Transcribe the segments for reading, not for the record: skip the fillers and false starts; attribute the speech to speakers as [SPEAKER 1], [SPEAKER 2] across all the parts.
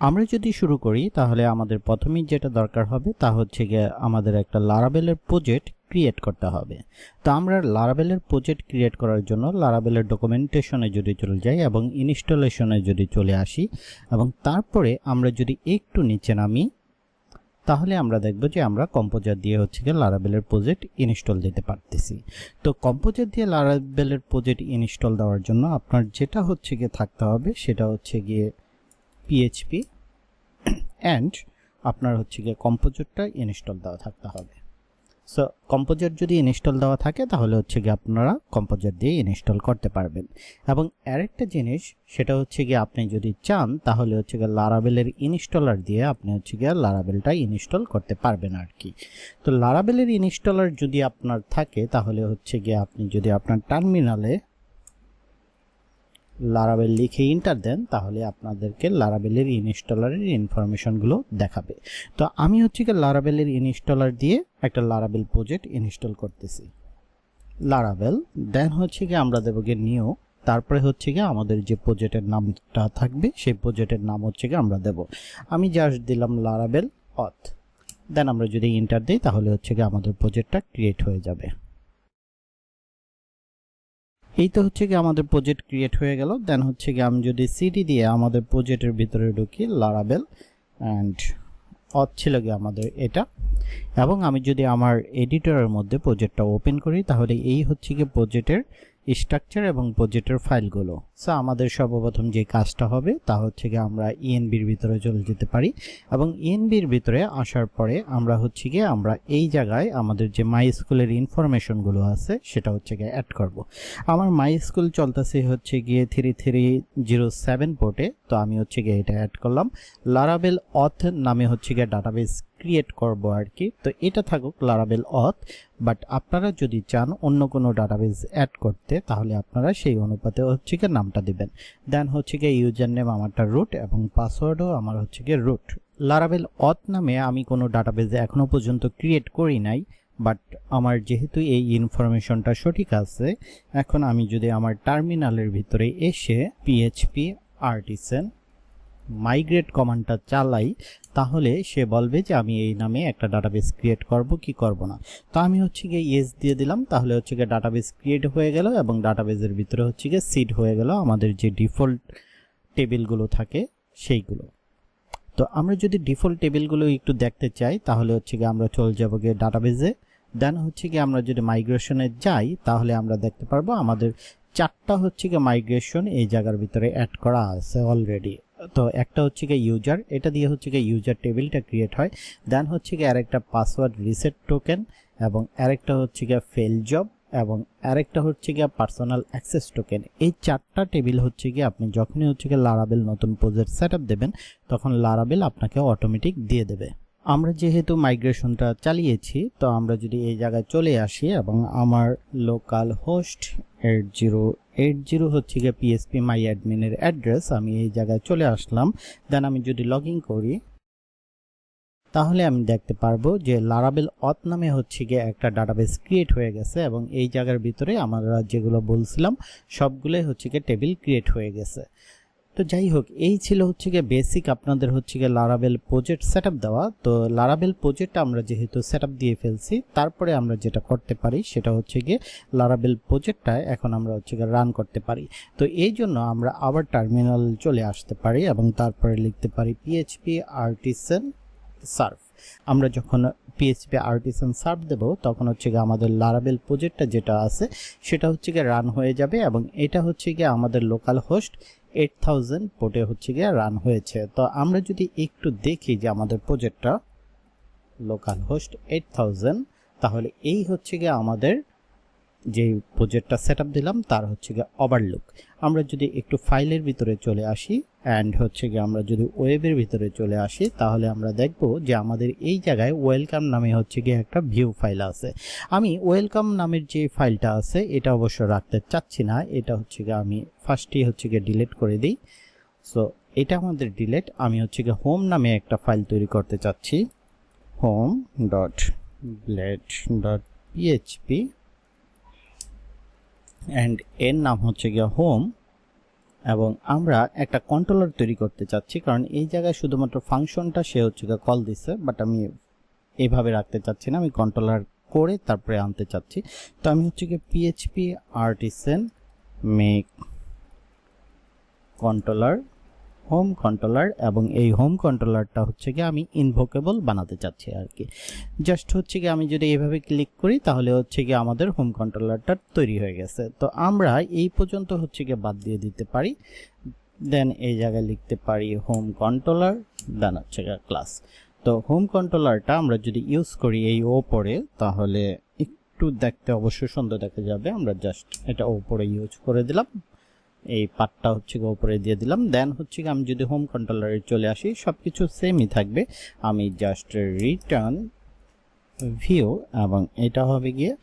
[SPEAKER 1] আমরা যদি শুরু করি তাহলে আমাদের প্রথমেই যেটা দরকার হবে তা হচ্ছে গিয়ে আমাদের একটা লারাভেলের প্রজেক্ট ক্রিয়েট করতে হবে। তো আমরা লারাভেলের প্রজেক্ট ক্রিয়েট করার জন্য লারাভেলের ডকুমেন্টেশনে যদি চলে যাই এবং ইনস্টলেশনে যদি চলে আসি এবং তারপরে আমরা যদি একটু নিচে নামি তাহলে আমরা দেখব যে আমরা কম্পোজার দিয়ে হচ্ছে গিয়ে লারাভেলের প্রজেক্ট ইনস্টল দিতে পারতেছি। তো কম্পোজার দিয়ে লারাভেলের প্রজেক্ট ইনস্টল দেওয়ার জন্য আপনার যেটা হচ্ছে গিয়ে থাকতে হবে সেটা হচ্ছে গিয়ে পিএইচপি অ্যান্ড আপনার হচ্ছে গিয়ে কম্পোজারটা ইনস্টল দেওয়া থাকতে হবে। সো কম্পোজার যদি ইনস্টল দেওয়া থাকে তাহলে হচ্ছে গিয়ে আপনারা কম্পোজার দিয়ে ইনস্টল করতে পারবেন। এবং আরেকটা জিনিস সেটা হচ্ছে গিয়ে আপনি যদি চান তাহলে হচ্ছে গিয়ে লারাভেলের ইনস্টলার দিয়ে আপনি হচ্ছে গিয়ে লারাভেলটা ইনস্টল করতে পারবেন আর কি। তো লারাভেলের ইনস্টলার যদি আপনার থাকে তাহলে হচ্ছে গিয়ে আপনি যদি আপনার টার্মিনালে লারাভেল লিখে এন্টার দেন তাহলে আপনাদেরকে লারাভেলের ইনস্টলারের ইনফরমেশনগুলো দেখাবে। তো আমি হচ্ছে কি লারাভেলের ইনস্টলার দিয়ে একটা লারাভেল প্রজেক্ট ইনস্টল করতেছি। লারাভেল দেন হচ্ছে কি আমরা দেবো গিয়ে নিউ, তারপরে হচ্ছে কি আমাদের যে প্রজেক্টের নামটা থাকবে সেই প্রজেক্টের নাম হচ্ছে কি আমরা দেব। আমি জাস্ট দিলাম লারাভেল অথ, দেন আমরা যদি এন্টার দিই তাহলে হচ্ছে কি আমাদের প্রজেক্টটা ক্রিয়েট হয়ে যাবে। এই তো হচ্ছে কি আমাদের প্রজেক্ট ক্রিয়েট হয়ে গেল। দেন হচ্ছে কি আমি যদি সিডি দিয়ে আমাদের প্রজেক্টের ভিতরে ঢুকি লারাভেল অ্যান্ড অথ ছিল কি আমাদের এটা, এবং আমি যদি আমার এডিটরের মধ্যে প্রজেক্টটা ওপেন করি তাহলে এই হচ্ছে কি প্রজেক্টের স্ট্রাকচার এবং প্রজেক্টের ফাইলগুলো। সো আমাদের সর্বপ্রথম যে কাজটা হবে তা হচ্ছে কি আমরা ইএনবির ভিতরে চলে যেতে পারি এবং ইএনবির ভিতরে আসার পরে আমরা হচ্ছে কি আমরা এই জায়গায় আমাদের যে মাই স্কুলের ইনফরমেশনগুলো আছে সেটা হচ্ছে গিয়ে অ্যাড করব। আমার মাই স্কুল চলতেছে হচ্ছে গিয়ে 3307 পোর্টে, তো আমি হচ্ছে গিয়ে এটা অ্যাড করলাম। লারাভেল অথ নামে হচ্ছে গিয়ে ডাটাবেস ক্রিয়েট করব আর কি। তো এটা থাকুক লারাভেল অথ, বাট আপনারা যদি চান অন্য কোনো ডাটাবেস অ্যাড করতে তাহলে আপনারা সেই অনুপাতে হচ্ছে গিয়ে নামটা দিবেন। দেন হচ্ছে গিয়ে ইউজার নেম আমারটা রুট এবং পাসওয়ার্ডও আমার হচ্ছে গিয়ে রুট। লারাভেল অথ নামে আমি কোনো ডাটাবেস এখনো পর্যন্ত ক্রিয়েট করি নাই, বাট আমার যেহেতু এই ইনফরমেশনটা সঠিক আছে, এখন আমি যদি আমার টার্মিনালের ভিতরে এসে পিএইচপি আর্টিসান মাইগ্রেট কমান্ডটা চালাই তাহলে সে বলবে যে আমি এই নামে একটা ডাটাবেস ক্রিয়েট করব কি করব না। তো আমি হচ্ছে গিয়ে ইয়েস দিয়ে দিলাম, তাহলে হচ্ছে গিয়ে ডাটাবেস ক্রিয়েট হয়ে গেল এবং ডাটাবেসের ভিতরে হচ্ছে গিয়ে সিড হয়ে গেল আমাদের যে ডিফল্ট টেবিলগুলো থাকে সেইগুলো। তো আমরা যদি ডিফল্ট টেবিলগুলো একটু দেখতে চাই তাহলে হচ্ছে গিয়ে আমরা চলে যাব গিয়ে ডাটাবেসে। দেন হচ্ছে গিয়ে আমরা যদি মাইগ্রেশনে যাই তাহলে আমরা দেখতে পারবো আমাদের চারটা হচ্ছে গিয়ে মাইগ্রেশন এই জায়গার ভিতরে অ্যাড করা আছে অলরেডি। তো একটা হচ্ছে গিয়ে ইউজার, এটা দিয়ে হচ্ছে গিয়ে ইউজার টেবিলটা ক্রিয়েট হয়। দেন হচ্ছে গিয়ে আরেকটা পাসওয়ার্ড রিসেট টোকেন এবং আরেকটা হচ্ছে গিয়ে ফেল জব এবং আরেকটা হচ্ছে গিয়ে পার্সোনাল অ্যাক্সেস টোকেন। এই চারটা টেবিল হচ্ছে গিয়ে আপনি যখনই হচ্ছে গিয়ে লারাভেল নতুন প্রজেক্ট সেটআপ দেবেন তখন লারাভেল আপনাকে অটোমেটিক দিয়ে দেবে। আমরা যেহেতু মাইগ্রেশনটা চালিয়েছি তো আমরা যদি এই জায়গায় চলে আসি এবং আমার লোকাল হোস্ট 8080 হচ্ছে গিয়ে পিএসপি মাই অ্যাডমিনের অ্যাড্রেস, আমি এই জায়গায় চলে আসলাম। দেন আমি যদি লগ ইন করি তাহলে আমি দেখতে পারবো যে লারাভেল অথ নামে হচ্ছে গিয়ে একটা ডাটাবেস ক্রিয়েট হয়ে গেছে এবং এই জায়গার ভিতরে আমরা যেগুলো বলছিলাম সবগুলোই হচ্ছে গিয়ে টেবিল ক্রিয়েট হয়ে গেছে। তো যাই হোক, এই ছিল হচ্ছে গিয়ে বেসিক আপনাদের হচ্ছে গিয়ে লারাভেল প্রজেক্ট সেটআপ দেওয়া। তো লারাভেল প্রজেক্ট আমরা যেহেতু সেটআপ দিয়ে ফেলছি তারপরে আমরা যেটা করতে পারি সেটা হচ্ছে গিয়ে লারাভেল প্রজেক্টটা এখন আমরা হচ্ছে গিয়ে রান করতে পারি। তো এই জন্য আমরা আবার টার্মিনাল চলে আসতে পারি এবং তারপরে লিখতে পারি পিএইচপি আর্টিসান সার্ভ। আমরা যখন পিএইচপি আর্টিসান সার্ভ দেব তখন হচ্ছে গিয়ে আমাদের লারাভেল প্রজেক্টটা যেটা আছে সেটা হচ্ছে গিয়ে রান হয়ে যাবে এবং এটা হচ্ছে গিয়ে আমাদের লোকাল হোস্ট 8000 পোর্টে হচ্ছে গিয়ে রান হয়েছে। তো আমরা যদি একটু দেখি যে আমাদের প্রজেক্টটা লোকাল হোস্ট 8000, তাহলে এই হচ্ছে গিয়ে আমাদের যে প্রজেক্টটা সেটআপ দিলাম তার হচ্ছে গিয়ে ওভারলুক। আমরা যদি একটু ফাইলের ভিতরে চলে আসি অ্যান্ড হচ্ছে গিয়ে আমরা যদি ওয়েবের ভিতরে চলে আসি তাহলে আমরা দেখব যে আমাদের এই জায়গায় ওয়েলকাম নামে হচ্ছে গিয়ে একটা ভিউ ফাইল আছে। আমি ওয়েলকাম নামের যে ফাইলটা আছে এটা অবশ্য রাখতে চাচ্ছি না, এটা হচ্ছে গিয়ে আমি ফার্স্টেই হচ্ছে গিয়ে ডিলিট করে দিই। সো এটা আমাদের ডিলিট। আমি হচ্ছে গিয়ে হোম নামে একটা ফাইল তৈরি করতে চাচ্ছি, home.blade.php অ্যান্ড এর নাম হচ্ছে গিয়ে হোম এবং আমরা একটা কন্ট্রোলার তৈরি করতে চাচ্ছি, কারণ এই জায়গায় শুধুমাত্র ফাংশনটা সে হচ্ছে কল দিছে, বাট আমি এইভাবে রাখতে চাচ্ছি না, আমি কন্ট্রোলার করে তারপরে আনতে চাচ্ছি। তো আমি হচ্ছে কি PHP artisan make controller home controller, এবং এই হোম কন্ট্রোলারটা হচ্ছে কি আমি ইনভোকেবল বানাতে চাচ্ছি আর কি। জাস্ট হচ্ছে কি আমি যদি এইভাবে ক্লিক করি তাহলে হচ্ছে কি আমাদের হোম কন্ট্রোলারটা তৈরি হয়ে গেছে। তো আমরা এই পর্যন্ত হচ্ছে কি বাদ দিয়ে দিতে পারি, দেন এই জায়গায় লিখতে পারি হোম কন্ট্রোলার, দেন হচ্ছে ক্লাস। তো হোম কন্ট্রোলারটা আমরা যদি ইউজ করি এই ওপরে, তাহলে একটু দেখতে অবশ্যই সুন্দর দেখা যাবে। আমরা জাস্ট এটা ওপরে ইউজ করে দিলাম, এই পার্টটা হচ্ছে উপরে দিয়ে দিলাম। দেন হচ্ছে আমি যদি হোম কন্ট্রোলারে চলে আসি সবকিছু সেমই থাকবে, আমি জাস্ট রিটার্ন ভিউ এবং এটা হবে গিয়ে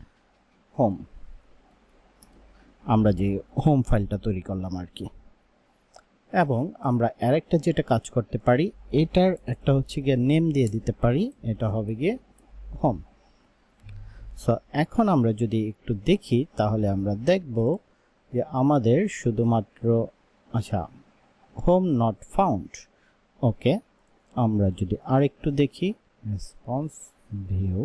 [SPEAKER 1] হোম, আমরা যে হোম ফাইলটা তৈরি করলাম আর কি। এবং আমরা আরেকটা যেটা কাজ করতে পারি, এটার একটা হচ্ছে গিয়ে নেম দিয়ে দিতে পারি, এটা হবে গিয়ে হোম। সো এখন আমরা যদি একটু দেখি তাহলে আমরা দেখব যে আমাদের শুধুমাত্র আচ্ছা হোম নট ফাউন্ড। ওকে, আমরা যদি আরেকটু দেখি রেসপন্স ভিউ,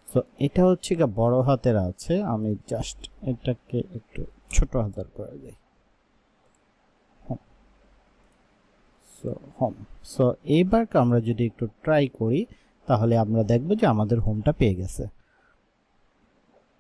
[SPEAKER 1] সো এটা হচ্ছে কি বড় হাতের আছে, আমি জাস্ট এটাকে একটু ছোট হাতের করে দিই, সো হোম। সো এইবার আমরা যদি একটু ট্রাই করি তাহলে আমরা দেখব যে আমাদের হোমটা পেয়ে গেছে।